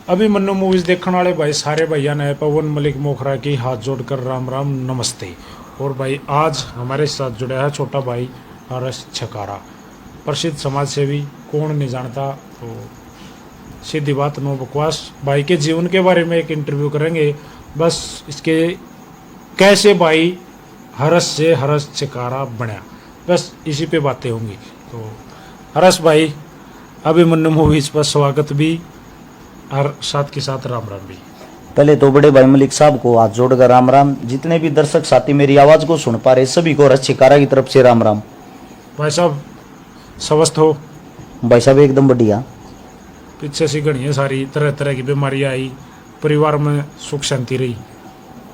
अभी मन्नू मूवीज देखने वाले भाई सारे भैया ने पवन मलिक मोखरा की हाथ जोड़कर राम राम नमस्ते। और भाई आज हमारे साथ जुड़ा है छोटा भाई हर्ष छकारा, प्रसिद्ध समाज सेवी। कौन नहीं जानता, तो सीधी बात नो बकवास। भाई के जीवन के बारे में एक इंटरव्यू करेंगे, बस इसके कैसे भाई हर्ष से हर्ष छकारा बना, बस इसी पे बातें होंगी। तो हर्ष भाई अभी मन्नू मूवीज पर स्वागत भी और साथ के साथ राम राम भी। पहले तो बड़े भाई मलिक साहब को हाथ जोड़कर राम राम। जितने भी दर्शक साथी मेरी आवाज को सुन पा रहे सभी को हर्ष छकारा की तरफ से राम राम। भाई साहब स्वस्थ हो? भाई साहब एकदम बढ़िया। पीछे से घड़ी सारी तरह तरह की बीमारियां आई, परिवार में सुख शांति रही?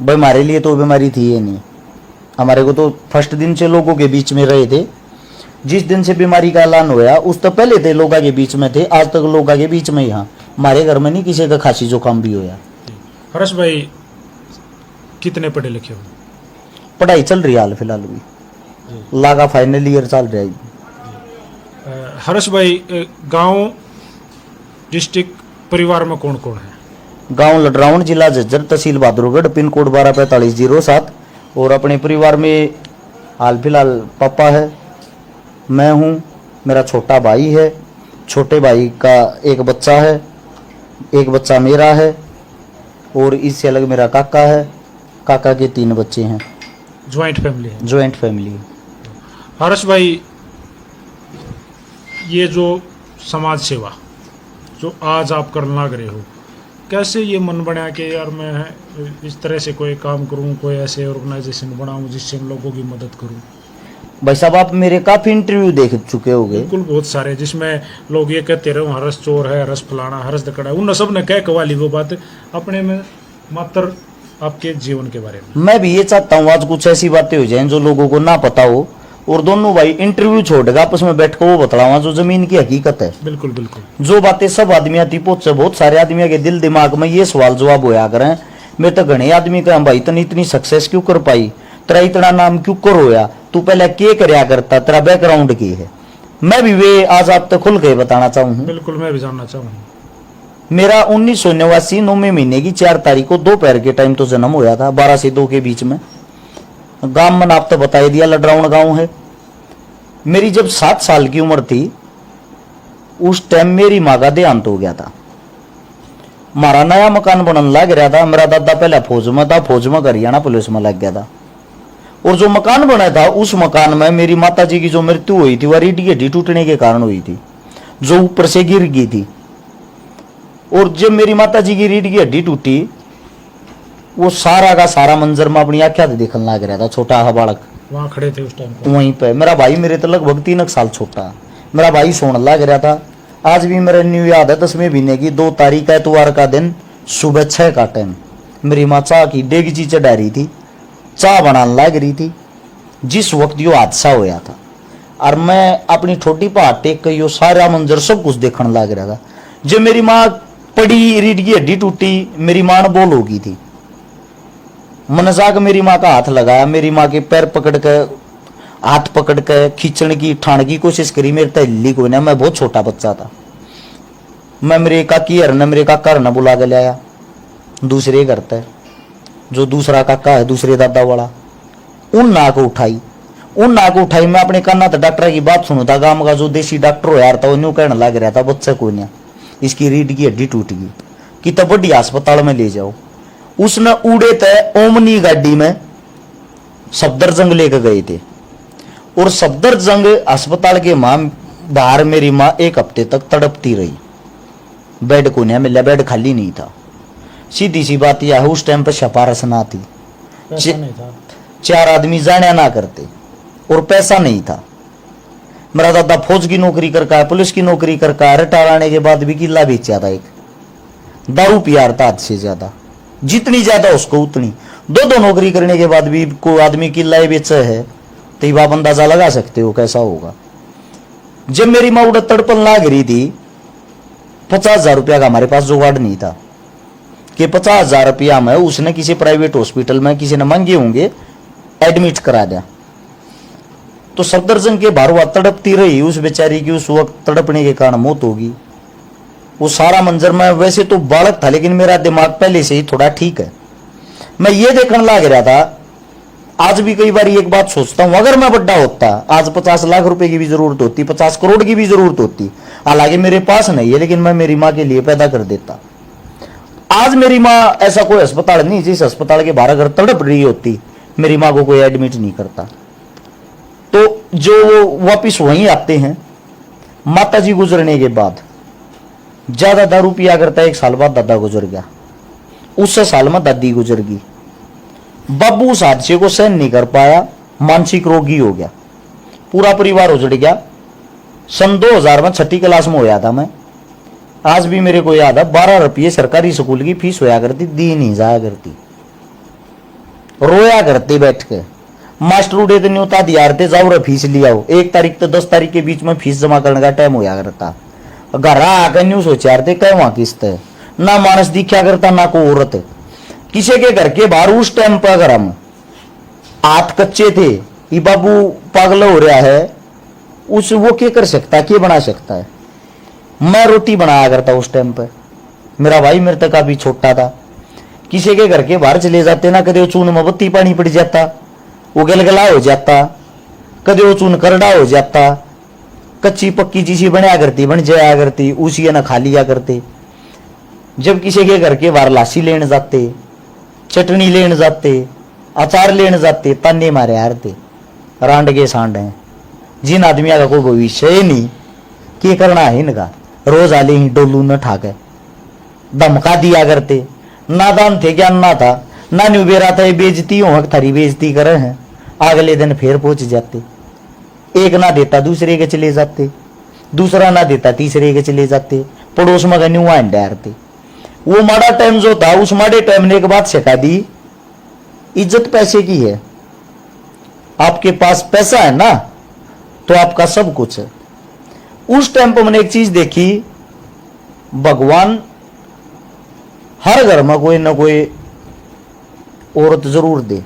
भाई हमारे लिए तो बीमारी थी ये नहीं, हमारे को तो फर्स्ट दिन से लोगों के बीच में रहे थे। जिस दिन से बीमारी का ऐलान हुआ उस तो पहले थे लोगों के बीच में थे, आज तक लोगों के बीच में। यहाँ हमारे घर में नहीं किसी का खांसी जुकाम भी होया। हर्ष भाई कितने पढ़े लिखे हो? पढ़ाई चल रही है हाल फिलहाल भी, लागा फाइनल ईयर चल रहा है। हर्ष भाई गांव डिस्ट्रिक्ट परिवार में कौन कौन है? गांव लडराउन, जिला झज्जर, तहसील बहादुरगढ़, पिन कोड 124507। और अपने परिवार में हाल फिलहाल पापा है, मैं हूँ, मेरा छोटा भाई है, छोटे भाई का एक बच्चा है, एक बच्चा मेरा है, और इससे अलग मेरा काका है, काका के 3 बच्चे हैं। ज्वाइंट फैमिली है? ज्वाइंट फैमिली है। हर्ष भाई ये जो समाज सेवा जो आज आप करने लग रहे हो, कैसे ये मन बना कि यार मैं इस तरह से कोई काम करूं, कोई ऐसे ऑर्गेनाइजेशन बनाऊं जिससे हम लोगों की मदद करूं? भाई साहब आप मेरे काफी इंटरव्यू देख चुके होंगे। बिल्कुल, बहुत सारे, जिसमें लोग ये कहते रहे हर्ष चोर है, हर्ष फलाना, हर्ष दकड़ा, उन सब ने कह कवाली वो बात अपने में। मात्र आपके जीवन के बारे में मैं भी ये चाहता हूँ आज कुछ ऐसी बातें हो जाएं जो लोगों को ना पता हो, और दोनों भाई इंटरव्यू छोड़कर आपस में बैठ कर वो बतावा जो जमीन की हकीकत है। बिल्कुल बिल्कुल। जो बातें सब आदमी आती पहुंच से बहुत सारे आदमी के दिल दिमाग में ये सवाल जवाब होया करें। मैं तो घने आदमी का भाई तने इतनी सक्सेस क्यों कर पाई, तेरा इतना नाम क्यों कर होया, तू पहले क्या करया करता, तेरा बैकग्राउंड की है। मैं भी वे आज आप तक खुल के बताना चाहूँ। बिल्कुल, मैं भी जानना चाहूँ। मेरा 1989 9वें महीने की 4 तारीख को दोपहर के टाइम तो जन्म होया था, 12 से 2 के बीच में। गांव मन आप तो बता दिया लडराउन गांव है। मेरी जब 7 साल की उम्र थी उस टाइम मेरी माँ का देहांत हो गया था। हमारा नया मकान बनने लग रहा था। मेरा दादा पहले फौज में था, फौज में हरियाणा पुलिस में लग गया था। और जो मकान बना था उस मकान में मेरी माता जी की जो मृत्यु हुई थी वह रीढ़ की हड्डी टूटने के कारण हुई थी, जो ऊपर से गिर गई थी। और जब मेरी माता जी की रीढ़ की हड्डी टूटी, वो सारा का सारा मंजर में अपनी आंखों से देखने लग रहा था। छोटा हा बालक वहाँ खड़े थे उस टाइम? वहीं पे मेरा भाई मेरे तो लगभग 3 साल छोटा, मेरा भाई सोने लग रहा था। आज भी मेरा न्यू याद है, 10वें महीने की 2 तारीख एतवार का दिन, सुबह 6 का टाइम। मेरी माँ चाह की डेगची चढ़ा रही थी, चाह बनाने लग रही थी जिस वक्त यो हादसा होया था। और मैं अपनी छोटी पहाड़ टेक कर यो सारा मंजर सब कुछ देखने लग रहा था। जब मेरी माँ पड़ी, रीढ़ की हड्डी टूटी, मेरी माँ ने बोल हो गई थी। मैंने जाकर मेरी माँ का हाथ लगाया, मेरी माँ के पैर पकड़ के, हाथ पकड़ के खींचने की ठाण की कोशिश करी। मेरे तहली को ना, मैं बहुत छोटा बच्चा था। मैं मेरे काकी हर ने, मेरे काका हर ने बुला के लाया दूसरे घर तक, जो दूसरा काका है दूसरे दादा वाला। उन नाक उठाई, उन नाक उठाई। मैं अपने काना तो डॉक्टर की बात सुनू था। गांव का जो देसी डॉक्टर हो यार था वो न्यू कहने लग रहा था बच्चे को ना इसकी रीढ़ की हड्डी टूट गई कि तब बड़ी अस्पताल में ले जाओ। उसने उड़े थे ओमनी गाड़ी में सफदरजंग लेकर गए थे। और सफदरजंग अस्पताल के बाहर मेरी माँ 1 हफ्ते तक तड़पती रही। बेड को नहीं मिला, बेड खाली नहीं था। सीधी सी बात यह है उस टाइम पर सिफारिश ना थी, पैसा नहीं था, 4 आदमी जाने ना करते, और पैसा नहीं था। मेरा दादा फौज की नौकरी करका है, पुलिस की नौकरी करका है, रिटायर आने के बाद भी किला बेचा था। एक दारू पियार था हद से ज्यादा, जितनी ज्यादा उसको उतनी। 2 नौकरी करने के बाद भी कोई आदमी किला बेचा है तो आप अंदाजा लगा सकते हो कैसा होगा। जब मेरी माँ उड़ा तड़पन लाग रही थी, 50,000 रुपया का हमारे पास जुगाड़ नहीं था कि 50,000 रुपया में उसने किसी प्राइवेट हॉस्पिटल में किसी ने मांगे होंगे एडमिट करा दिया। तो सफदरजंग के बाहर वह तड़पती रही। उस बेचारी की उस वक्त तड़पने के कारण मौत होगी। वो सारा मंजर, मैं वैसे तो बालक था लेकिन मेरा दिमाग पहले से ही थोड़ा ठीक है। मैं ये देखने लग रहा था, आज भी कई बार एक बात सोचता हूं, अगर मैं बड़ा होता आज 50 लाख रुपए की भी जरूरत होती, 50 करोड़ की भी जरूरत होती, हालांकि मेरे पास नहीं है लेकिन मैं मेरी माँ के लिए पैदा कर देता। आज मेरी माँ, ऐसा कोई अस्पताल नहीं जिस अस्पताल के बाहर अगर तड़प रही होती मेरी माँ को कोई एडमिट नहीं करता। तो जो वापिस वहीं आते हैं माता जी गुजरने के बाद, ज्यादा दारू पिया करता, 1 साल बाद दादा गुजर गया, उस साल में दादी गुजर गई। बाबू उस हादसे को सहन नहीं कर पाया, मानसिक रोगी हो गया, पूरा परिवार उजड़ गया। सन 2000 में 6ठी क्लास में होया था मैं, आज भी मेरे को याद है। 12 रुपये सरकारी स्कूल की फीस होया करती, दी नहीं जाया करती, रोया करते बैठ के। मास्टर उड़े तो नहीं होता दियार थे, जाओ रे फीस लिया हो। 1 तारीख तो 10 तारीख के बीच में फीस जमा करने का टाइम होया करता। घर आकर न्यू सोचा थे कह वहां किस्त है, ना मानस दिखा करता ना को औरत किसी के घर के बाहर। उस टाइम पर अगर हम हाथ कच्चे थे, ये बाबू पागल हो रहा है, उस वो क्या कर सकता है, क्या बना सकता है। मैं रोटी बनाया करता उस टाइम पर, मेरा भाई मेरे तक काफी छोटा था। किसी के घर के बाहर चले जाते ना, कदे वो चून में बत्ती पानी पड़ जाता, वो गलगला हो जाता, कदे वो चून करड़ा हो जाता, कच्ची पक्की चीजें बनाया करती, बन जाया करती, उसी ना खा लिया करते। जब किसी के घर के बाहर लासी लेने जाते, चटनी लेने जाते, अचार लेने जाते, ताने मारे हारते, रांड के सांड हैं जिन आदमियों का कोई भविष्य ही नहीं, क्या करना है इनका, रोज आले ही डोलू न ठाके धमका दिया करते। नादान थे, ज्ञान ना था, ना न्यू बेरा था, बेजती हो थारी बेजती करे हैं, अगले दिन फिर पहुंच जाते। एक ना देता दूसरे के चले जाते, दूसरा ना देता तीसरे के चले जाते, पड़ोस में न्यू आन डारते। वो माड़ा टाइम जो था, उस माड़े टाइम ने एक बात सिखा दी, इज्जत पैसे की है। आपके पास पैसा है ना तो आपका सब कुछ है। उस टाइम पर मैंने एक चीज देखी, भगवान हर घर में कोई ना कोई औरत जरूर दे,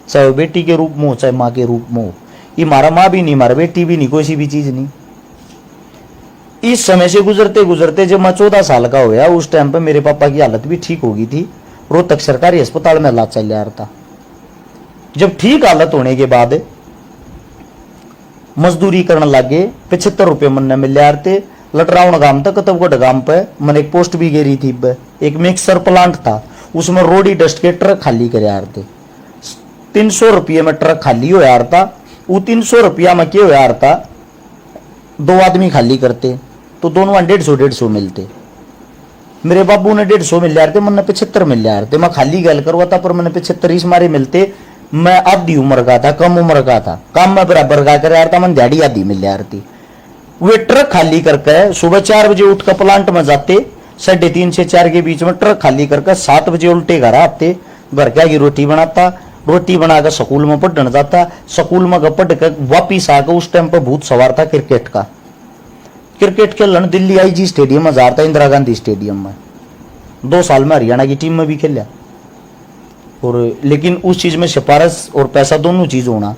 चाहे बेटी के रूप में हो चाहे मां के रूप में हो। ये मारा माँ भी नहीं, मारा बेटी भी नहीं, कोई सी भी चीज नहीं। इस समय से गुजरते गुजरते जब मैं 14 साल का होया, उस टाइम पे मेरे पापा की हालत भी ठीक हो गई थी। रोहतक सरकारी अस्पताल में इलाज चल रहा था। जब ठीक हालत होने के बाद मजदूरी करने लगे, 75 रुपये मन मिल रहे थे। लटराउन गांव तक कतबगढ़ गांव पे मैंने एक पोस्ट भी गेरी थी। एक मिक्सर प्लांट था, उसमें रोडी डस्ट के ट्रक खाली कर यार थे। 300 रुपये में ट्रक खाली हो यार था। वो 300 रुपया में क्या हो यार था, 2 आदमी खाली करते तो दोनों 150 मिलते। मेरे बाबू ने 150 मिल रहे थे, मैंने 75 मिल रहे थे। मैं खाली गल करवाता पर मैंने 75 इस मारे मिलते। मैं आधी उम्र का था, कम उम्र का था, काम में बराबर का कर रहा था, मैं दिहाड़ी आधी मिल रही थी। वे ट्रक खाली करके सुबह 4 बजे उठकर प्लांट में जाते, 3:30 से 4 के बीच में ट्रक खाली करके 7 बजे उल्टे घर आते। घर क्या की रोटी बनाता, रोटी बनाकर स्कूल में पढ़ने जाता। स्कूल में पढ़ कर वापिस आकर उस टाइम पर भूत सवार था क्रिकेट का। क्रिकेट खेलन दिल्ली आईजी स्टेडियम में जाता, इंदिरा गांधी स्टेडियम में। 2 साल में हरियाणा की टीम में भी खेला। और लेकिन उस चीज में सिफारिश और पैसा दोनों चीज होना।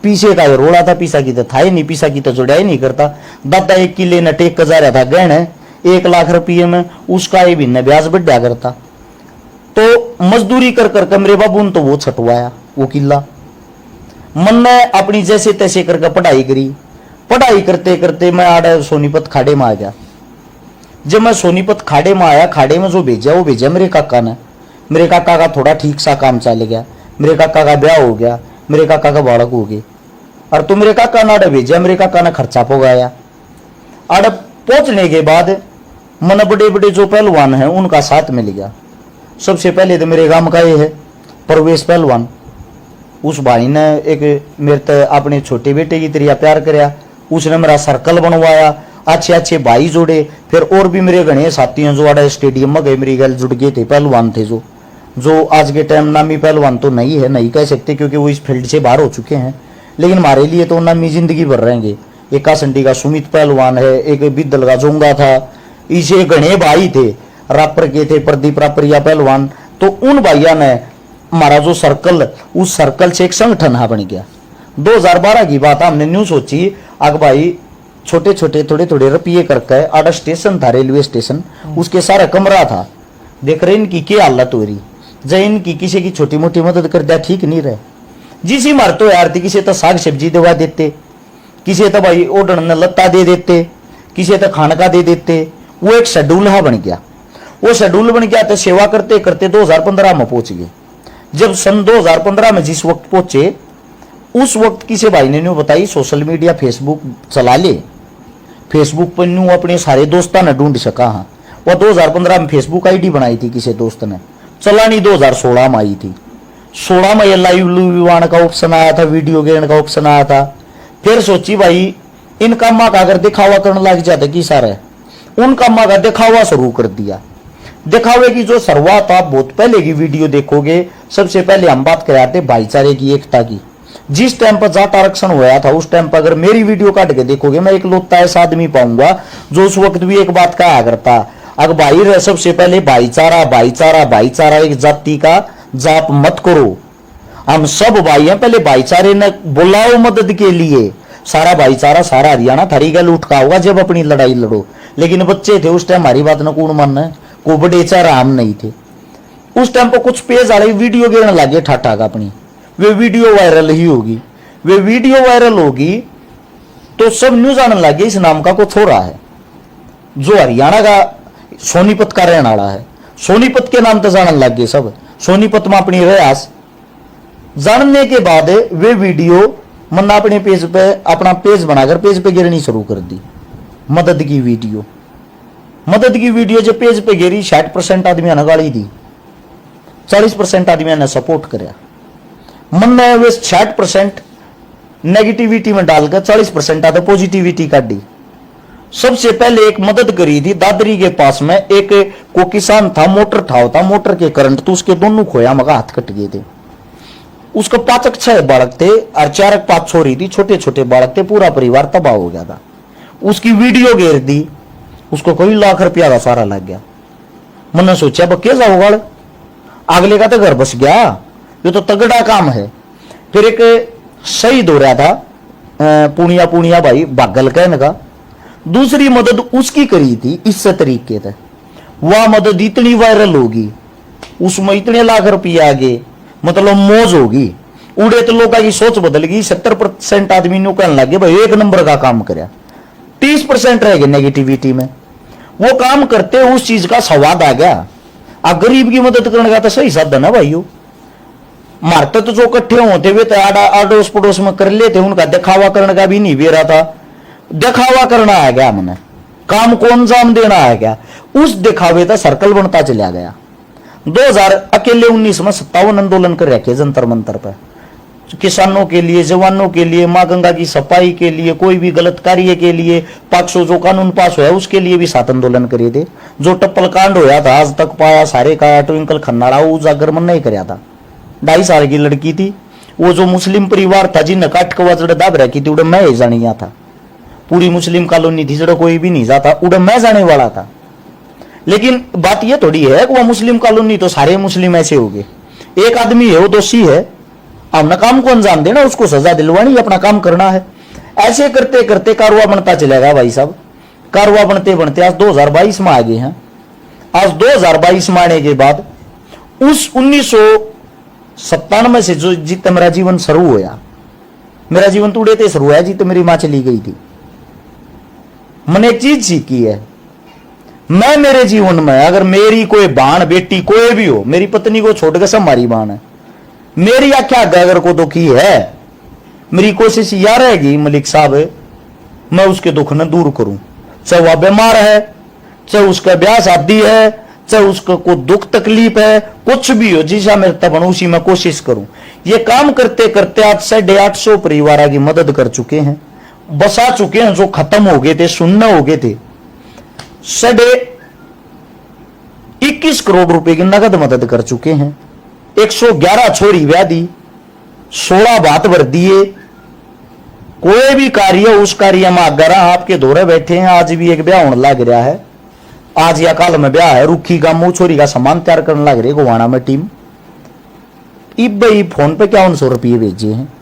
पीछे का रोड़ा था, पीसा की तो था ही नहीं, पीसा की तो जुड़ा ही नहीं करता। दादा 1 किले न टेक जा रहा था गहने 1 लाख रुपये में, उसका ये भिन्न ब्याज बढ़ा करता। तो मजदूरी कर कर मेरे बाबू ने तो वो छटवाया वो किला। मन ने अपनी जैसे तैसे करके पढ़ाई करी। पढ़ाई करते करते मैं आड़ा सोनीपत खाड़े में आ गया। जब मैं सोनीपत खाड़े में आया, खाड़े में जो भेजा वो भेजा मेरे काका ने। मेरे काका का थोड़ा ठीक सा काम चल गया, मेरे काका का ब्याह हो गया, मेरे काका का बालक हो गए। और तो मेरे काका ने आड़े भेजा, मेरे काका ने खर्चा पोगाया। आड़े पहुंचने के बाद मन बड़े बड़े जो पहलवान हैं उनका साथ मिल गया। सबसे पहले तो मेरे गांव का ये है परवेश पहलवान। उस भाई ने एक मेरे तो अपने छोटे बेटे की तरह प्यार कराया। उसने मेरा सर्कल बनवाया, अच्छे अच्छे भाई जोड़े। फिर और भी मेरे घने साथी हैं जो आड़ा स्टेडियम में गए, मेरी गल जुड़ गए थे। पहलवान थे जो आज के टाइम नामी पहलवान तो नहीं है, नहीं कह सकते क्योंकि वो इस फील्ड से बाहर हो चुके हैं, लेकिन हमारे लिए तो नामी जिंदगी भर रहेंगे। एक कासंडी का सुमित पहलवान है, एक बिद्दल का जोंगा था, इसे घने भाई थे। रापर के थे प्रदीप रापरिया पहलवान। तो उन भाइयों ने हमारा जो सर्कल, उस सर्कल से एक संगठन बन गया। 2012 की बात हमने न्यू सोची, अग भाई छोटे छोटे थोड़े थोड़े रुपये करके आड़ा स्टेशन था, रेलवे स्टेशन, उसके सारा कमरा था। देख रहे इनकी क्या हालत हो रही। जय इनकी किसी की छोटी मोटी मदद कर दिया ठीक नहीं रहे। जिसी मार तो यार थी, किसी तो साग सब्जी दवा देते, किसी तो भाई ओढ़न ने लत्ता दे देते, किसी तो खाना का दे देते। वो एक शेड्यूल बन गया। वो शेड्यूल बन गया तो सेवा करते करते 2015 में पहुंच गए। जब सन 2015 में जिस वक्त पहुंचे, उस वक्त किसी भाई ने न्यू बताई सोशल मीडिया फेसबुक चला ले, फेसबुक पर न्यू अपने सारे दोस्तों ने ढूंढ सका। हाँ, वह 2015 में फेसबुक आईडी बनाई थी किसी दोस्त ने, चलानी 2016 में आई थी। 16 में ये लाइव लूवान का ऑप्शन आया था, वीडियो गेम का ऑप्शन आया था। फिर सोची भाई इन कामा का अगर दिखावा करने लग जाता कि सारे उन कामा का दिखावा शुरू कर दिया। दिखावे की जो शुरुआत आप बहुत पहले की वीडियो देखोगे, सबसे पहले हम बात कर रहे थे भाईचारे की, एकता की। जिस टाइम पर जाट आरक्षण हुआ था उस टाइम पर अगर मेरी वीडियो काट के देखोगे, मैं एक लौता ऐसा आदमी पाऊंगा जो उस वक्त भी एक बात कहा करता, अगर भाई सबसे पहले भाईचारा भाईचारा भाईचारा, एक जाति का जाप मत करो, हम सब भाई हैं, पहले भाईचारे ने बुलाओ मदद के लिए। सारा भाईचारा सारा हरियाणा थारी गल उठका होगा जब अपनी लड़ाई लड़ो। लेकिन बच्चे थे उस टाइम, हमारी बात न कौन मानना है, को बड़े चारा हम नहीं थे उस टाइम पर। कुछ पेज वाले वीडियो गिरने लगे ठाठा का अपनी, वे वीडियो वायरल ही होगी। वे वीडियो वायरल होगी तो सब न्यूज आने लगे इस नाम का को छोरा है जो हरियाणा का सोनीपत का रहने वाला है। सोनीपत के नाम तो जानने लग गए सब, सोनीपत में अपनी रयास। जानने के बाद वे वीडियो मन्ना अपने पेज पे, अपना पेज बनाकर पेज पे गिरनी शुरू कर दी। मदद की वीडियो, मदद की वीडियो जब पेज पे गिरी, 60% आदमियों ने गाली दी, 40% आदमियों ने सपोर्ट कराया। मन ने वे 60% नेगेटिविटी में डालकर 40% आधा पॉजिटिविटी काटी। सबसे पहले एक मदद करी थी दादरी के पास में, एक को किसान था, मोटर था, मोटर के करंट तो उसके दोनों खोया मगा हाथ कट गए थे। उसको 5-6 बालक थे और 4-5 छोरी थी, छोटे छोटे बालक थे, पूरा परिवार तबाह हो गया था। उसकी वीडियो घेर दी, उसको कोई लाख रुपया का सारा लग गया। मैंने सोचा बक्के जाओ, अगले का तो घर बस गया, ये तो तगड़ा काम है। फिर एक शहीद हो रहा था पुनिया भाई बागल कहने का, दूसरी मदद उसकी करी थी इस तरीके से। वह मदद इतनी वायरल होगी, उसमें इतने लाख रुपया आ गए, मतलब मौज होगी। उड़े तो लोगों की सोच बदल गई। 70% आदमी नु कहने लगे भाई एक नंबर का काम करया, 30% रह गए नेगेटिविटी में। वो काम करते उस चीज का स्वाद आ गया। आ गरीब की मदद करने का तो सही साधन है भाइयों। मारते तो जो इकट्ठे होते हुए तो आड़ोस पड़ोस में कर लेते, उनका दिखावा करने का भी नहीं बेरा था। दिखावा करना आ गया, मैंने काम को अंजाम देना आ गया। उस दिखावे का सर्कल बनता चला गया। 2000 अकेले 19 में 57 आंदोलन कर रखे जंतर मंतर पर, किसानों के लिए, जवानों के लिए, मां गंगा की सफाई के लिए, कोई भी गलत कार्य के लिए, 500 जो कानून पास हुआ उसके लिए भी 7 आंदोलन करे थे। जो टप्पल कांड होया था आज तक पाया सारे का ट्विंकल खन्नाड़ा उजागर मन नहीं कराया था। 2.5 साल की लड़की थी, वो जो मुस्लिम परिवार था जिन्हें काट के वजड़ दाब रखी थी, उड़े मैं ही जानी था। पूरी मुस्लिम कॉलोनी थी जड़ा कोई भी नहीं जाता, उड़े मैं जाने वाला था। लेकिन बात यह थोड़ी है कि वह मुस्लिम कॉलोनी तो सारे मुस्लिम ऐसे हो गए। एक आदमी है वो दोषी है, हमने काम को अंजाम देना, उसको सजा दिलवानी, अपना काम करना है। ऐसे करते करते कारवा बनता चलेगा भाई साहब। कारवा बनते बनते आज 2022 में आ गए हैं। आज 2022 में आने के बाद उस 1997 से जो जित मेरा जीवन शुरू हुआ, मेरा जीवन तो उड़े शुरू हुआ जित मेरी मां चली गई थी। मैंने एक चीज सीखी है, मैं मेरे जीवन में अगर मेरी कोई बहन बेटी कोई भी हो, मेरी पत्नी को छोड़कर सब हमारी बहन है, मेरी आख्या अगर को दुखी है, मेरी कोशिश यह रहेगी मलिक साहब मैं उसके दुख न दूर करूं। चाहे वह बीमार है, चाहे उसका ब्याह शादी है, चाहे उसका कोई दुख तकलीफ है, कुछ भी हो, जिसा मेरे तब उसी में कोशिश करूं। ये काम करते करते आज 850 परिवार की मदद कर चुके हैं, बसा चुके हैं जो खत्म हो गए थे, सुन्न हो गए थे। 21 करोड़ रुपए की नगद मदद कर चुके हैं। 111 छोरी ब्याह दी, 16 बात भर दिए। कोई भी कार्य उस कार्य में अगर आपके दौरे बैठे हैं, आज भी एक ब्याह होने लग रहा है, आज या कल में ब्याह है, रुखी का मुंह छोरी का सामान तैयार करने लग रही गोवाना में टीम। इब भाई फोन पे 5100 रुपये भेजे हैं।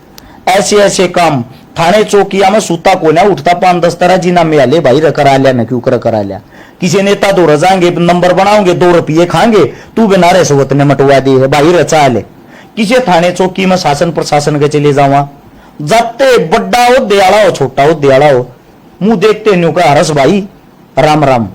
ऐसे ऐसे काम थाने चौकिया में सूता कोना उठता 5-10 तरह जी नाम में आले भाई करा लिया न क्यों करा लिया। किसी नेता तो रजाएंगे नंबर बनाओगे 2 रुपये खाएंगे तू बिना रिश्वत ने मटवा दी है भाई रचा ले। किसी थाने चौकी में शासन प्रशासन के चले जावा जाते बड़ा हो दयाला हो छोटा हो दयाला हो मुंह देखते न्यू का हरस भाई राम राम।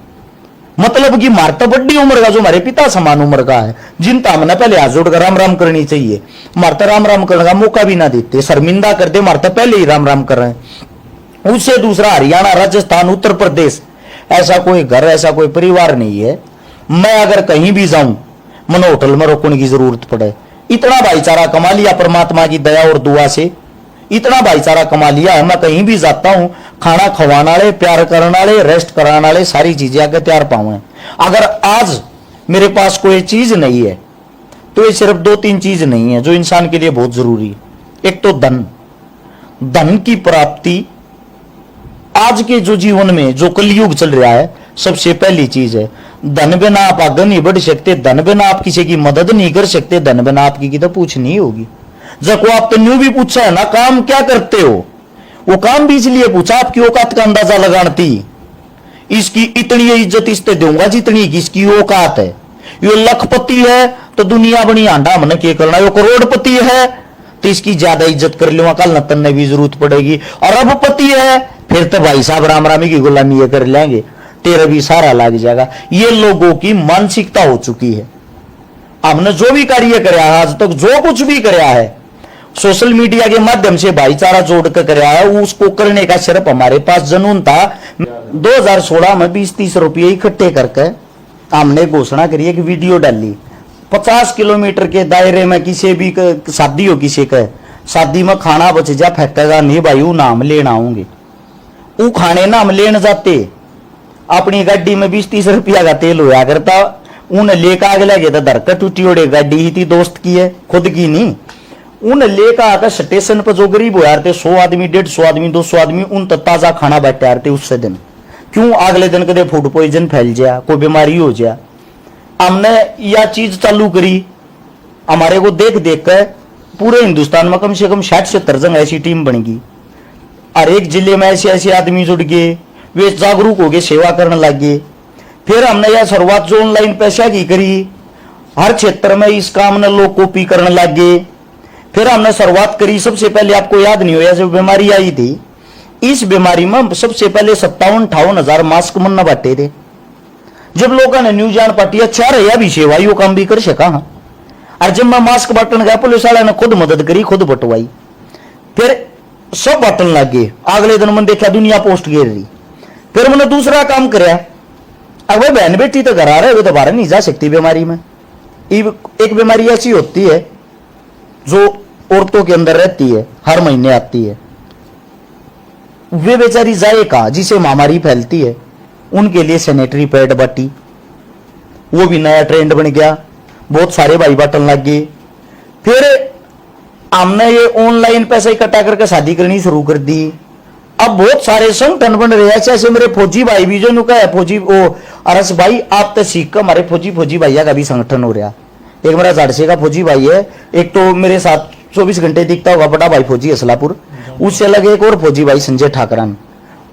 मतलब कि मारता बड़ी उम्र का जो हमारे पिता समान उम्र का है जिनता हमने पहले हाथ जोड़कर राम राम करनी चाहिए मारता राम राम करने का मौका भी ना देते शर्मिंदा कर दे मारता पहले ही राम राम कर रहे हैं। उससे दूसरा हरियाणा राजस्थान उत्तर प्रदेश ऐसा कोई घर ऐसा कोई परिवार नहीं है मैं अगर कहीं भी जाऊं मन होटल में रोकने की जरूरत पड़े। इतना भाईचारा कमा लिया परमात्मा की दया और दुआ से इतना भाईचारा कमा लिया है मैं कहीं भी जाता हूं खाना खवाने वाले प्यार करने वाले रेस्ट कराने वाले सारी चीजें आके तैयार पाऊं। अगर आज मेरे पास कोई चीज नहीं है तो ये सिर्फ 2-3 चीज नहीं है जो इंसान के लिए बहुत जरूरी है। एक तो धन की प्राप्ति आज के जो जीवन में जो कलयुग चल रहा है सबसे पहली चीज है। धन बिना आप आगे नहीं बढ़ सकते धन बिना आप किसी की मदद नहीं कर सकते धन बिना आपकी की तो पूछ नहीं होगी। जब को आप तो न्यू भी पूछा है ना काम क्या करते हो वो काम भी इसलिए पूछा आपकी औकात का अंदाजा लगाती इसकी इतनी इज्जत इससे दूंगा जितनी की इसकी औकात है। ये लखपति है तो दुनिया बनी आंडा हमने क्या करना ये करोड़पति है तो इसकी ज्यादा इज्जत कर लूंगा कल नतन ने भी जरूरत पड़ेगी। और अरबपति है फिर तो भाई साहब राम रामी की गुलामी ये कर लेंगे तेरा भी सारा लग जाएगा। ये लोगों की मानसिकता हो चुकी है। हमने जो भी कार्य कराया है आज तक जो कुछ भी कराया है सोशल मीडिया के माध्यम से भाईचारा जोड़ कर कराया है उसको करने का सिर्फ हमारे पास जुनून था। 2016 में 20-30 रुपये इकट्ठे करके हमने घोषणा करी एक वीडियो डाली 50 किलोमीटर के दायरे में किसी भी शादी हो किसी का शादी में खाना बच जा फेंकेगा नहीं भाई वो नाम लेना आऊंगे वो खाने नाम लेने जाते अपनी गाड़ी में 20-30 रुपया का तेल होया करता उन लेकर आगे लगे तो धरकर टूटी ओढ़े गाड़ी ही थी दोस्त की है खुद की नहीं उन लेकर आकर स्टेशन पर जो गरीब हो यार थे 100 आदमी 150 आदमी 200 आदमी उन तक ताजा खाना बैठे यार थे उससे दिन क्यों अगले दिन कदे फूड पॉइजन फैल जाए कोई बीमारी हो जाए। हमने यह चीज चालू करी हमारे को देख देख कर पूरे हिंदुस्तान में कम से कम 60-70 जन ऐसी टीम बन गई। हर एक जिले में ऐसे ऐसे आदमी जुड़ गए वे जागरूक हो गए सेवा करने लग गए। फिर हमने यह शुरुआत जो ऑनलाइन पैसा की करी हर क्षेत्र में इस काम ने लोग कॉपी करने लग गए। फिर हमने शुरुआत करी सबसे पहले आपको याद नहीं होया जब बीमारी आई थी इस बीमारी में सबसे पहले 57-58 हजार मास्क मन्ना बांटे थे। जब लोगों ने न्यूज जान पाती अच्छा रहा भी सेवा यो काम भी कर सका हाँ। और जब मैं मास्क बांटन गया पुलिस वाले ने खुद मदद करी खुद बंटवाई फिर सब बांटन लग गए। अगले दिन मैंने देखा दुनिया पोस्ट गिर रही। फिर मैंने दूसरा काम कराया अब वह बहन बेटी तो घर आ रहे वो तो बाहर नहीं जा सकती बीमारी में। एक बीमारी ऐसी होती है जो औरतों के अंदर रहती है हर महीने आती है वे बेचारी जाए कहा जिसे महामारी फैलती है उनके लिए सैनिटरी पैड बांटी वो भी नया ट्रेंड बन गया बहुत सारे भाई बांटन लग गए। फिर हमने ये ऑनलाइन पैसे इकट्ठा करके शादी करनी शुरू कर दी। अब बहुत सारे संगठन बन रहे ऐसे ऐसे मेरे फौजी भाई भी जो नुका है फौजी वो अरस भाई आप तो सीख कर हमारे फौजी भैया का भी संगठन हो रहा। एक मेरा झाड़से का फौजी भाई है एक तो मेरे साथ 24 घंटे दिखता होगा बड़ा भाई फौजी असलापुर उससे लगे एक और फौजी भाई संजय ठाकरान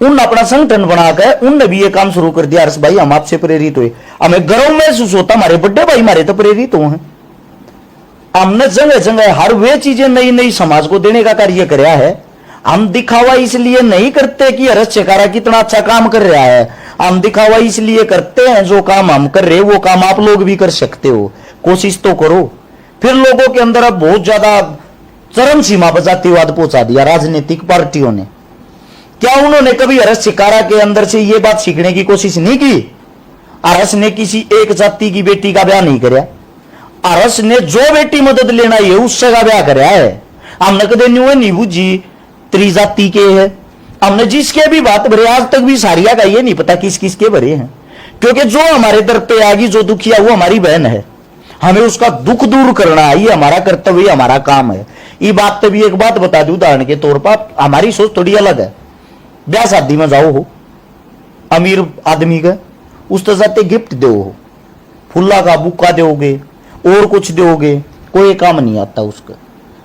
उन अपना संगठन बनाकर उनने भी ये काम शुरू कर दिया। अरस भाई हम आपसे प्रेरित हुए हमें गर्व महसूस होता हमारे बड़े भाई हमारे तो प्रेरित हुए हैं। हमने जगह जगह हर वे चीजें नई नई समाज को देने का कार्य कराया है। हम दिखावा इसलिए नहीं करते कि हरस छकारा कितना अच्छा काम कर रहा है हम दिखावा इसलिए करते हैं जो काम हम कर रहे वो काम आप लोग भी कर सकते हो कोशिश तो करो। फिर लोगों के अंदर अब बहुत ज्यादा चरम सीमा पर जातिवाद पहुंचा दिया राजनीतिक पार्टियों ने। क्या उन्होंने कभी हरस शिकारा के अंदर से यह बात सीखने की कोशिश नहीं की? हरस ने किसी एक जाति की बेटी का ब्याह नहीं कराया। हरस ने जो बेटी मदद लेना है उससे का ब्याह कराया है। हमने कदे नीबू जी त्रिजाति के है हमने जिसके भी बात भरे आज तक भी सारिया का ये नहीं पता किस किस के भरे हैं क्योंकि जो हमारे दर पे आगी जो दुखिया वो हमारी बहन है हमें उसका दुख दूर करना है ये हमारा कर्तव्य हमारा काम है। ये बात तो भी एक बात बता दूं उदाहरण के तौर पर हमारी सोच थोड़ी अलग है। ब्याह शादी में जाओ हो अमीर आदमी का उस तरह जाते गिफ्ट दो हो फुल्ला का बुक्का दोगे और कुछ दोगे कोई काम नहीं आता उसका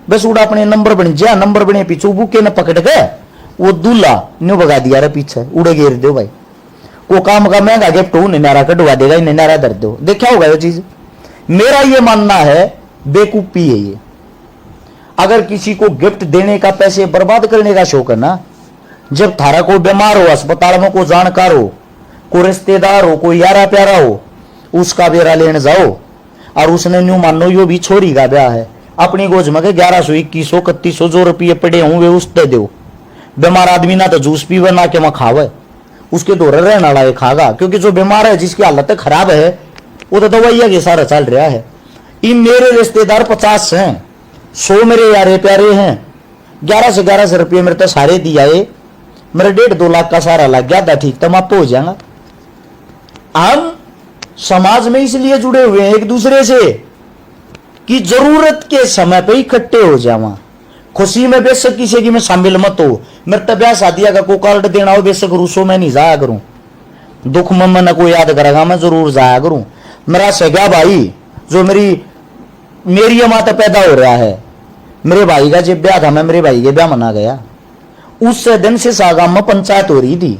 बस उड़ा अपने नंबर बन जा नंबर बने पीछे बुके न पकड़ के वो दूल्हा न्यू भगा दिया रे पीछे, उड़े घेर दो भाई। वो काम का महंगा गिफ्ट हूं नारा कटवा देगा, इन्हें नारा दर दो। देखा होगा ये चीज। मेरा ये मानना है बेकूफी है ये। अगर किसी को गिफ्ट देने का, पैसे बर्बाद करने का शौक है ना, जब थारा कोई बीमार हो, अस्पताल में कोई जानकार हो, कोई रिश्तेदार हो, कोई यारा प्यारा हो, उसका बेरा लेने जाओ और उसने न्यू मानो यो भी छोरी का ब्याह है, अपनी गोज में 1100 2100 3100 जो रुपये पड़े हों वे उसते दो। बीमार आदमी ना तो जूस पीवे ना के मैं खावे, उसके दौरे रहने वाला खागा। क्योंकि जो बीमार है, जिसकी हालत खराब है, वो तो दवाइया के सारा चल रहा है। ये मेरे रिश्तेदार 50 हैं, 100 मेरे यारे प्यारे हैं। 1100 रुपये मेरे तो सारे दिया है, मेरे 1.5-2 लाख का सारा लग गया था, ठीक तो मैं हो जाएगा। हम समाज में इसलिए जुड़े हुए हैं एक दूसरे से कि जरूरत के समय पे इकट्ठे हो जावा। खुशी में बेशक किसी की में शामिल मत हो। मेरे तो ब्याह शादिया का कोई कार्ड देना हो, बेशक रूसो में नहीं जाया करूं। दुख में मैंने कोई याद करेगा, मैं जरूर जाया करूं। मेरा सगा भाई जो मेरी माता पैदा हो रहा है, मेरे भाई का जब ब्याह था, मैं मेरे भाई के ब्याह मना गया। उस दिन से सागाम में पंचायत हो रही थी।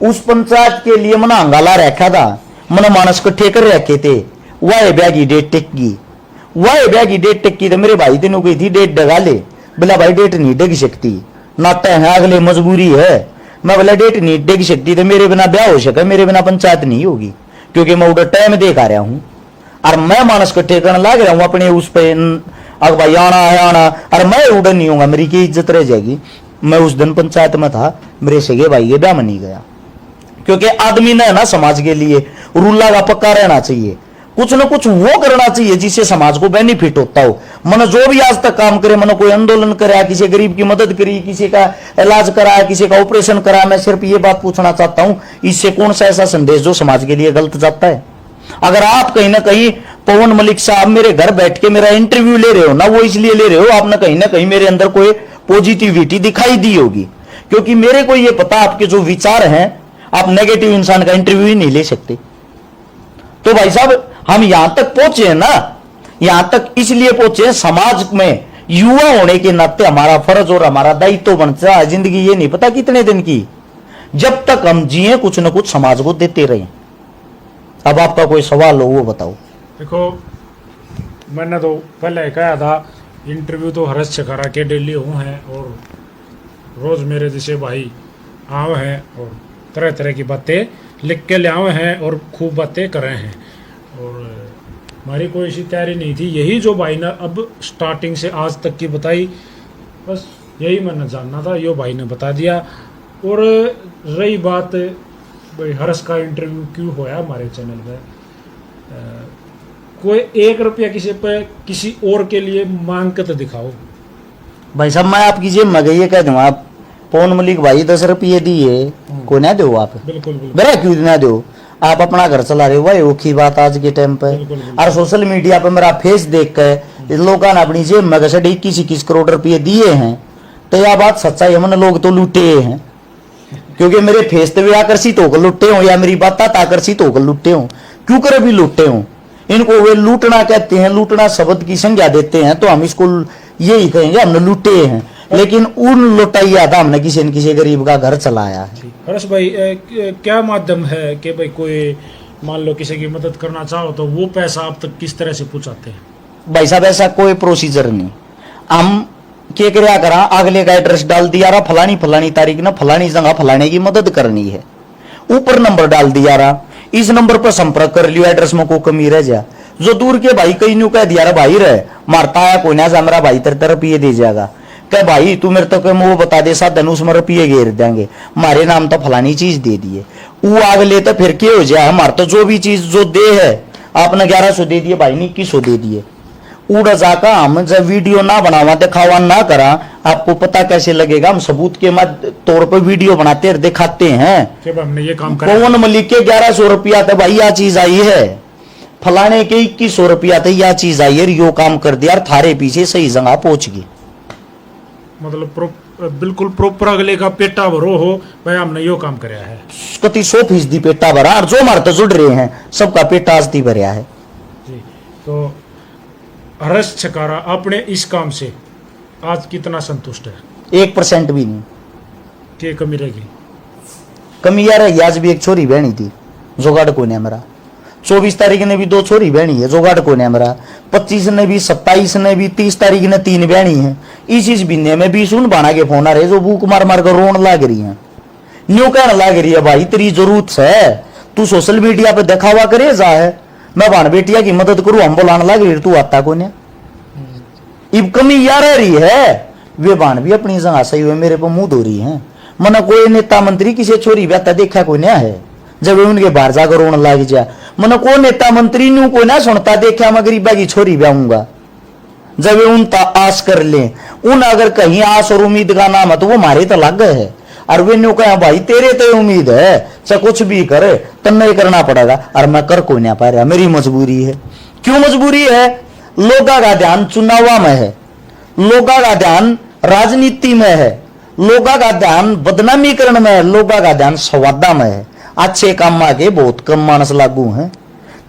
उस पंचायत के लिए मैंने हंगाला रखा था, मैंने मानस इकट्ठे कर रखे थे। वह ब्याह की डेट टेकी, वह ब्याह की डेट टेकी तो मेरे भाई तेन गई थी डेट डगा ले। बोला भाई डेट नहीं डेग सकती, नाते है अगले मजबूरी है। मैं बोला डेट नहीं डेग सकती तो मेरे बिना ब्याह हो सके, मेरे बिना पंचायत नहीं होगी, क्योंकि मैं उधर टाइम देख आ रहा हूं और मैं मानस इकट्ठे करने लग रहा हूं अपने उस पे। अग भाई आना है आना, और मैं उधर नहीं होगा, मेरी की इज्जत रह जाएगी। मैं उस दिन पंचायत में था, मेरे सगे भाई के ब्याह में नहीं गया, क्योंकि आदमी ने ना समाज के लिए रूला का पक्का रहना चाहिए। कुछ ना कुछ वो करना चाहिए जिससे समाज को बेनिफिट होता हो। मैंने जो भी आज तक काम करे, मैंने कोई आंदोलन कराया, किसी गरीब की मदद करी, किसी का इलाज कराया, किसी का ऑपरेशन कराया, मैं सिर्फ ये बात पूछना चाहता हूं, इससे कौन सा ऐसा संदेश जो समाज के लिए गलत जाता है? अगर आप कहीं ना कहीं पवन मलिक साहब मेरे घर बैठ के मेरा इंटरव्यू ले रहे हो ना, वो इसलिए ले रहे हो आपने कहीं ना कहीं मेरे अंदर कोई पॉजिटिविटी दिखाई दी होगी, क्योंकि मेरे को ये पता आपके जो विचार हैं, आप नेगेटिव इंसान का इंटरव्यू ही नहीं ले सकते। तो भाई साहब हम यहां तक पहुंचे हैं ना, यहां तक इसलिए पहुंचे, समाज में युवा होने के नाते हमारा फर्ज और हमारा दायित्व तो बनता है। जिंदगी ये नहीं पता कितने दिन की, जब तक हम जिए कुछ ना कुछ समाज को देते रहे। अब आपका कोई सवाल हो वो बताओ। देखो, मैंने तो पहले कहा था इंटरव्यू तो हर्ष छकारा के डेली हुए हैं और रोज मेरे जैसे भाई आए हैं और तरह तरह की बातें लिख के ले आए हैं और खूब बातें कर रहे हैं। और हमारी कोई ऐसी तैयारी नहीं थी, यही जो भाई ने अब स्टार्टिंग से आज तक की बताई, बस यही मैंने जानना था, यो भाई ने बता दिया। और रही बात भाई हर्ष का इंटरव्यू क्यों होया हमारे चैनल पे, कोई 1 रुपया किसी पे किसी और के लिए मांग के तो दिखाओ। भाई साहब मैं आपकी जेब में गई कह दूँ, आप पवन मलिक भाई 10 रुपये दिए, को ना दो आप? बिल्कुल बिल्कुल, मेरा क्यों ना दो? आप अपना घर चला रहे हो भाई, औखी बात आज के टाइम पे। और सोशल मीडिया पे मेरा फेस देख के लोगों ने अपनी जेब में 21 करोड़ रुपये दिए हैं, तो यह बात सच्चाई, हमने लोग तो लूटे हैं, क्योंकि मेरे फेस पे भी आकर्षित होकर लुटे हो या मेरी बात आकर्षित होकर लुटे हो। क्यों करे भी लुटे हो, इनको वे लूटना कहते हैं, लूटना शब्द की संज्ञा देते हैं, तो हम इसको यही कहेंगे हमने लूटे हैं। लेकिन उन लुटाइया था हमने किसी न किसी गरीब का घर चलाया है। हर्ष भाई क्या माध्यम है कि भाई कोई मान लो किसी की मदद करना चाहो तो वो पैसा आप तक किस तरह से पहुंचाते हैं? भाई साहब ऐसा कोई प्रोसीजर नहीं, हम क्या क्या करा, अगले का एड्रेस डाल दिया रहा, फलानी फलानी तारीख ना फलानी जगह फलाने की मदद करनी है, ऊपर नंबर डाल दिया रहा, इस नंबर पर संपर्क कर लियो, एड्रेस में कोई कमी रह जा। जो दूर के भाई कई न्यू कह दिया रहा भाई रहे मारता है कोई ना, मेरा भाई तेरे रुपये दे जाएगा, कह भाई तू मेरे तक वो बता दे साधन उसमें रुपये घेर देंगे, हमारे नाम तो फलानी चीज दे दिए, वो आगले तो फिर क्या हो जाए, हमारे तो जो भी चीज जो दे है आपने 1100 दे दिए भाई ने 2100 दे दिए, उड़ा जाकर हम जब वीडियो ना बनावा दिखावा ना करा, आपको पता कैसे लगेगा? हम सबूत के तौर पर वीडियो बनाते और दिखाते हैं कि हमने ये काम करा। पवन मलिक के 1100 रुपया तो भाई यह चीज आई है, फलाने के 2100 रुपया तो यह चीज आई है, यो काम कर दिया, थारे पीछे सही जगह पहुंच गई। मतलब बिल्कुल प्रॉपर अगले का पेटा भरो हो भाई हमने यो काम कराया है, कति 100% पेटा भरा, और जो हमारे तो जुड़ रहे हैं सबका पेटा आज भरया है जी। तो हर्ष छकारा अपने इस काम से आज कितना संतुष्ट है? 1% भी नहीं। के कमी रहेगी? कमी यार है, आज भी एक छोरी बहनी थी, जोगाड़ को ने मेरा 24 तारीख ने भी 2 छोरी बहनी है, जोगाड़ को ने मेरा 25 ने भी, 27 ने भी, 30 तारीख ने 3 बहनी है। इस महीने में भी सुन बाना के फोन आ रहे जो भूख मार मार कर रोन लाग रही है, न्यू कहने लाग रही है भाई तेरी जरूरत है, तू सोशल मीडिया पे दिखावा करे जा है, मैं भान बेटिया की मदद करूं, हम बोलाने लग रही तू आता को ने। इब कमी यार रही है, वे भान भी अपनी जगह सही हुए मेरे पर मुंह धो रही है। मना कोई नेता मंत्री किसी छोरी ब्याता देखा को न्या है, जब उनके बाहर जाकर रोने लग जा, मना को नेता मंत्री न्यू को ना सुनता देखा मैं गरीबा की छोरी ब्याऊंगा, जब उन आस कर ले उन अगर कहीं आस और उम्मीद का नाम है तो वो मारे तो लग गए है। और वे न्यू कहा भाई तेरे तो उम्मीद है, चाहे कुछ भी करे तन्ने करना पड़ेगा, और मैं कर को नहीं पा रहा, मेरी मजबूरी है। क्यों मजबूरी है? लोगों का ध्यान चुनावा में है, लोगों का ध्यान राजनीति में है, लोगों का ध्यान बदनामीकरण में है, लोगों का ध्यान स्वादा में है। अच्छे काम आगे बहुत कम मानस लागू है।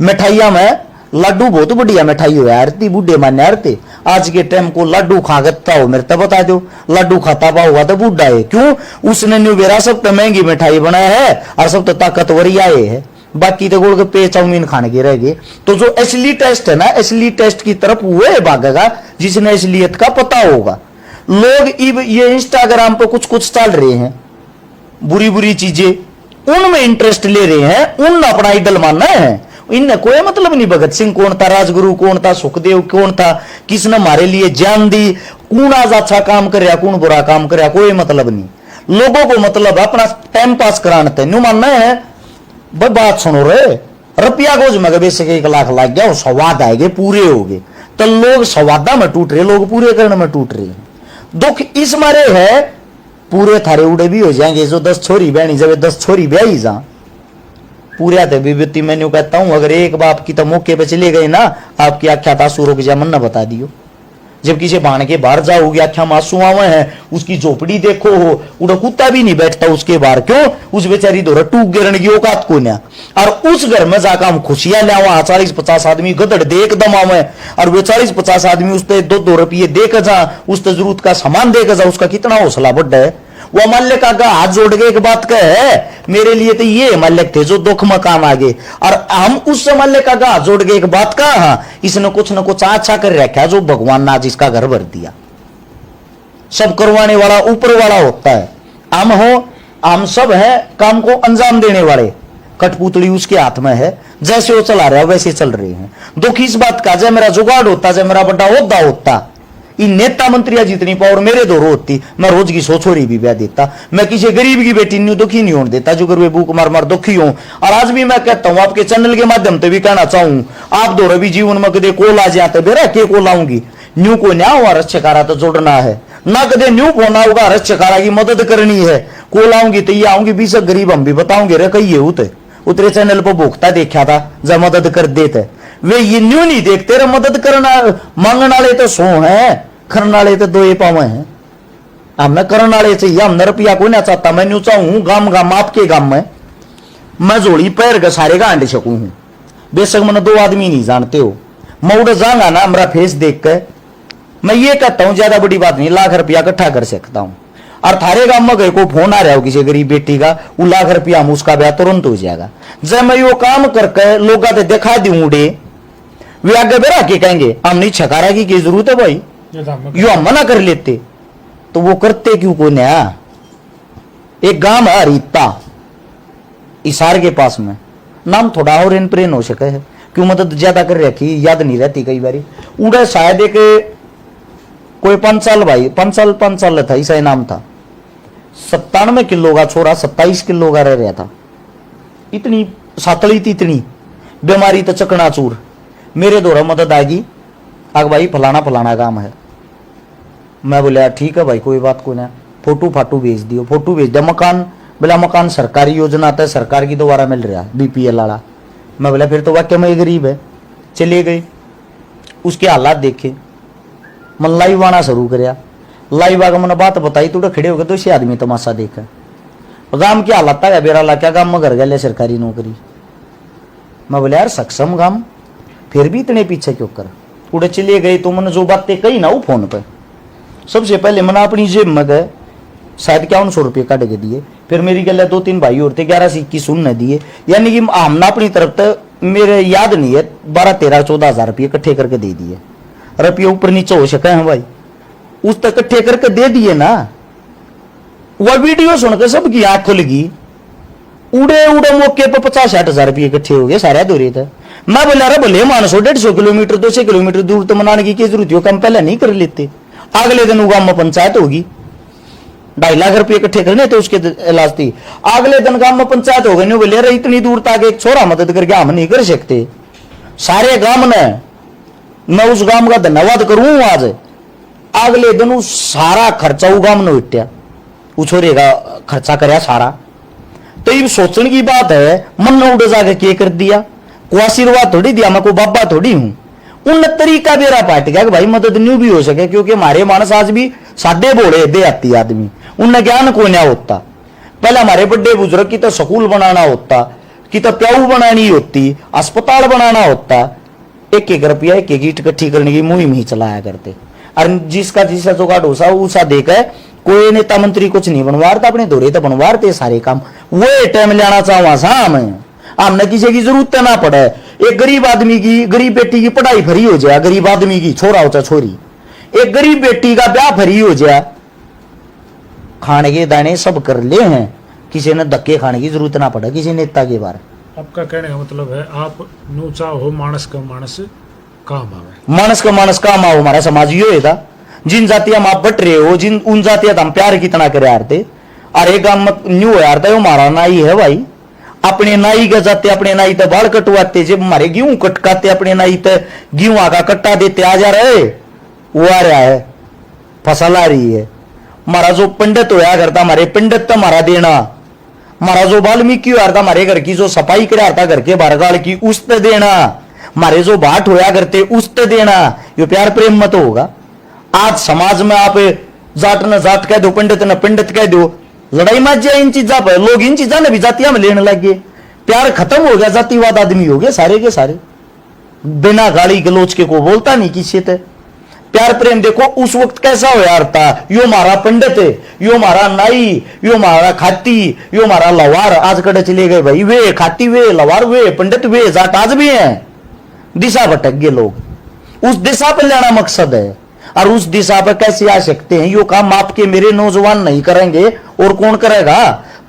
मिठाइया में लड्डू बहुत बढ़िया मिठाई हो यार, बूढ़े मान्य यार आज के टाइम को लड्डू खागता हो मेरे तो बता दो, लड्डू खाता पाओगा तो बूढ़ा है। क्यों? उसने न्यू बेरा सब तो महंगी मिठाई बनाया है और सब तो ताकतवर आए है, बाकी तो गोलगप्पे चाउमीन खाने के रह गए। तो जो असली टेस्ट है ना, असली टेस्ट की तरफ वो भागेगा जिसने असलियत का पता होगा। लोग ये इंस्टाग्राम पर कुछ कुछ चल रहे हैं, बुरी बुरी चीजें, उनमें इंटरेस्ट ले रहे हैं, उन अपना आइडल मानना है। इनने कोई मतलब नहीं भगत सिंह कौन था, राजगुरु कौन था, सुखदेव कौन था, किसने हमारे लिए जान दी, कौन आज अच्छा काम कर रहा, कौन बुरा काम कर रहा, कोई मतलब नहीं। लोगों को मतलब अपना टाइम पास कराना न्यू मानना है। भाई बात सुनो रे, रुपया को मगर बेसिक 1 लाख लग गया, स्वाद आएंगे पूरे हो गए, तो लोग स्वादा में टूट रहे, लोग पूरे करने में टूट रहे हैं। दुख इस मारे है पूरे थारे उड़े भी हो जाएंगे। जो 10 छोरी बहनी, जब 10 छोरी ब्याही जा पूरे थे विभूति, मैंने कहता हूं अगर एक बाप की तो मौके पे चले गए ना, आपकी आख्या तासु रुक जा, मन ना बता दियो। जब किसी बाण के बाहर जाओगे आख्या मासू आवे हैं, उसकी झोपड़ी देखो हो, उड़ा कुत्ता भी नहीं बैठता उसके बाहर। क्यों? उस बेचारी दो टूक गिरने की औकात को ना, और उस घर में जाकर हम खुशियां लिया, 40-50 आदमी गदड़ दे एकदम आवे, और वे 40-50 आदमी उसते 2-2 रुपये देकर जा, उस जरूरत का सामान देकर जा, उसका कितना हौसला बढ़ा है। वो मल्लिक आगा हाथ जोड़ के एक बात कहे, मेरे लिए तो ये मल्लिक थे जो दुख में काम आगे, और हम उससे मल्लिक आगा हाथ जोड़ के एक बात कहा, हाँ इसने कुछ न कुछ अच्छा कर रखा जो भगवान ने आज इसका घर भर दिया। सब करवाने वाला ऊपर वाला होता है, हम हो, हम सब है काम को अंजाम देने वाले, कठपुतली उसके हाथ में है, जैसे वो चला रहा है वैसे चल रहे हैं। दुख इस बात का जब मेरा जुगाड़ होता, जब मेरा बड़ा ओहदा होता, इन नेता मंत्रिया जितनी पावर मेरे दो होती, मैं रोज की 100 छोरी भी ब्याह देता, मैं किसी गरीब की बेटी न्यू दुखी नहीं होने देता, जो वे भूख मार मार दुखी हो। और आज भी मैं कहता हूं, आपके चैनल के माध्यम से भी कहना चाहूं, आप दो रवि जीवन में कदे कोल आ जाते बेरा के को लाऊंगी, न्यू को न्या हुआ रक्षकारा तो जोड़ना है ना, कदे न्यू फोन होगा रक्षकारा की मदद करनी है, को लाऊंगी तो ये आऊंगी 20 गरीब हम भी बताऊंगे रे कही उते उतरे चैनल पर भूखता देखा था जब मदद कर देते, वे ये न्यू नहीं देखते रे, मदद करना मांगने वाले तो 100 है, करने वाले तो 2 पावे हैं। हमने करने वाले चाहिए, हमने रुपया को ना चाहता, मैं न्यू चाहूं गांव गांव आपके गांव में मैं जोड़ी पैर के सारे का अंडे सकूं हूं, बेशक मैंने 2 आदमी नहीं जानते हो, मैं उड़ जाऊंगा ना हमारा फेस देख के, मैं ये कहता हूं ज्यादा बड़ी बात नहीं, लाख रुपया इकट्ठा कर सकता हूं। और थारे गांव में गए को फोन आ रहा हो किसी गरीब बेटी का, वो लाख रुपया हम उसका ब्याह तुरंत हो जाएगा। जब मैं यो काम करके लोग दिखा दूं उड़े, वे आगे बेरा के कहेंगे हम नहीं छकारा की जरूरत है भाई, यो हम मना कर लेते, तो वो करते क्यों को नया। एक गांव है रीता इसार के पास में, नाम थोड़ा और इन प्रेन हो सके है, क्यों मदद ज्यादा कर रखी याद नहीं रहती कई बारी। उड़ा शायद एक कोई 5 साल भाई 5 साल था, ऐसा नाम था, 97 किलो का छोरा 27 किलो का रह रहा था, इतनी सातली थी, इतनी बीमारी तो चकनाचूर। मेरे द्वारा मदद आएगी, आग भाई फलाना फलाना काम है, मैं बोले ठीक है भाई कोई बात को ना, फोटो फाटू भेज दियो, फोटो भेज दिया, मकान बोला मकान सरकारी योजना आता है, सरकार की दोबारा मिल रहा है बीपीएल वाला। मैं बोला फिर तो वाक्य में गरीब है, चले गए, उसके हालात देखे, मन लाइव आना शुरू कराया, लाइव आगे मैंने बात बताई तो खड़े हो गए, तो इसे आदमी तमाशा देखा, गांव की हालत है बेरा ला क्या गांव में घर गए सरकारी नौकरी। मैं बोले यार सक्षम गांव फिर भी इतने पीछे क्यों कर, उड़े चले गए। तो मैंने जो बातें कही ना वो फोन पे, सबसे पहले मैंने अपनी जेब में गए शायद 5100 रुपये काट के दिए। फिर मेरी गल 2-3 भाई और थे 11 से 21 उनने दिए, यानी कि हमने अपनी तरफ तो मेरे याद नहीं है 12-13-14 हजार रुपये इकट्ठे करके दे दिए। रुपये ऊपर नीचे हो सके हैं भाई, उस तक इकट्ठे करके दे दिए ना। वह वीडियो सुनकर सबकी आंख खुल गई, उड़े उड़े मौके पर 50-60 हजार रुपये इकट्ठे हो गए सारे दूरी थे। मैं बोला अरे भले मानसो 150 किलोमीटर 200 किलोमीटर दूर तो मनाने की जरूरत हो, कम पहले नहीं कर लेते। अगले दिन गांव में पंचायत होगी, 2.5 लाख रुपये इकट्ठे करने थे उसके इलाज थी। अगले दिन गांव में पंचायत हो गई, नहीं बोले अरे इतनी दूर तक एक छोरा मदद करके हम नहीं कर सकते। सारे गांव ने मैं उस गांव का धन्यवाद करूं आज। अगले दिन उस सारा खर्चा वो गांव ने उठ्या, उस छोरे का खर्चा कराया सारा। तो ये सोचने की बात है, मन ने उड़ जाकर के कर दिया, को आशीर्वाद थोड़ी दिया, मैं को बाबा थोड़ी हूं। उन तरीका मेरा पाट गया कि भाई मदद न्यू भी हो सके, क्योंकि हमारे मानस आज भी सादे बोले देहाती आदमी, उनने ज्ञान को ना होता। पहले हमारे बड़े बुजुर्ग की तो स्कूल बनाना होता, की तो प्याऊ बनानी होती, अस्पताल बनाना होता, 1-1 रुपया 1-1 ईंट इकट्ठी करने की मुहिम ही चलाया करते। और जिसका जुगाड़ होसा उसा देकर कोई नेता मंत्री कुछ नहीं बनवारता, अपने दौरे तो बनवारते सारे काम। वो टाइम लेना चाहवा सा हमने किसी की जरूरत ना पड़े। एक गरीब आदमी की, गरीब बेटी की पढ़ाई फ्री हो जाए, गरीब आदमी की छोरा हो चाहे छोरी, एक गरीब बेटी का ब्याह फ्री हो जाए, खाने के दाने सब कर ले हैं, किसी ने धक्के खाने की जरूरत ना पड़े किसी नेता के बारे। आपका कहने का मतलब है आप नूचा हो मानस का मानस काम आवे, मानस का मानस काम आओ। हमारा समाज यो है था, जिन जातियां हम आप बट रहे हो, जिन उन जातियां हम प्यार कितना करे यार थे। अरे गांव में न्यू यार था, हमारा नाई है भाई, अपने नाई का जाते अपने नाई तो बाल कटवाते, जब हमारे गेहूं कटकाते अपने नाई तो गेहूं का कट्टा देते। आ जा रहे वो आ रहा है, फसल आ रही है। हमारा जो पंडित होया करता, हमारे पंडित तो हमारा देना, हमारा जो वाल्मीकि होया था हमारे घर की जो सफाई कराया था घर के बारगाल की उस पे देना, हमारे जो भाट होया करते उस पे देना। ये प्यार प्रेम मत होगा। आज समाज में आप जाट न जाट कह दो, पंडित न पंडित कह दो, लड़ाई मच जाए इन चीजा पर। लोग इन चीजा ने भी जातियां में लेने लग गए, प्यार खत्म हो गया, जातिवाद आदमी हो गए सारे के सारे, बिना गाली गलोच के को बोलता नहीं किसी से। प्यार प्रेम देखो उस वक्त कैसा हो यार था, यो हमारा पंडित है, यो हमारा नाई, यो हमारा खाती, यो हमारा लवार। आज कड़े चले गए भाई, वे खाती वे लवार वे पंडित वे जाट आज भी हैं। दिशा भटक गए लोग, उस दिशा पर लेना मकसद है। और उस दिशा पर कैसे आ सकते हैं, यो काम आपके मेरे नौजवान नहीं करेंगे और कौन करेगा।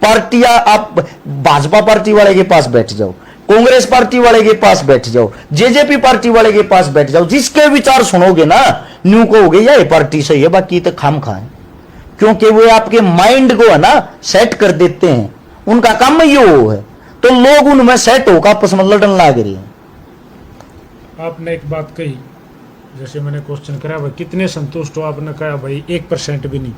पार्टियां, आप भाजपा पार्टी वाले के पास बैठ जाओ, कांग्रेस पार्टी वाले के पास बैठ जाओ, जेजेपी पार्टी वाले के पास बैठ जाओ, जिसके विचार सुनोगे ना न्यू कहोगे या ये पार्टी सही है, बाकी तो खाम खाए। क्योंकि वो आपके माइंड को है ना सेट कर देते हैं, उनका काम ये वो है। तो लोग उनमें सेट होकर आपस में लड़न लग रही है। आपने एक बात कही, जैसे मैंने क्वेश्चन करा भाई कितने संतुष्ट हो, आपने कहा भाई 1% भी नहीं।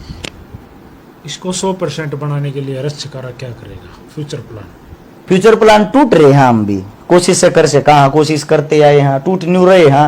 इसको 100% बनाने के लिए हर्ष छकारा क्या करेगा, फ्यूचर प्लान? फ्यूचर प्लान टूट रहे हैं, हम भी कोशिश से कर से कहा कोशिश करते आए हैं, टूट न्यू रहे हैं।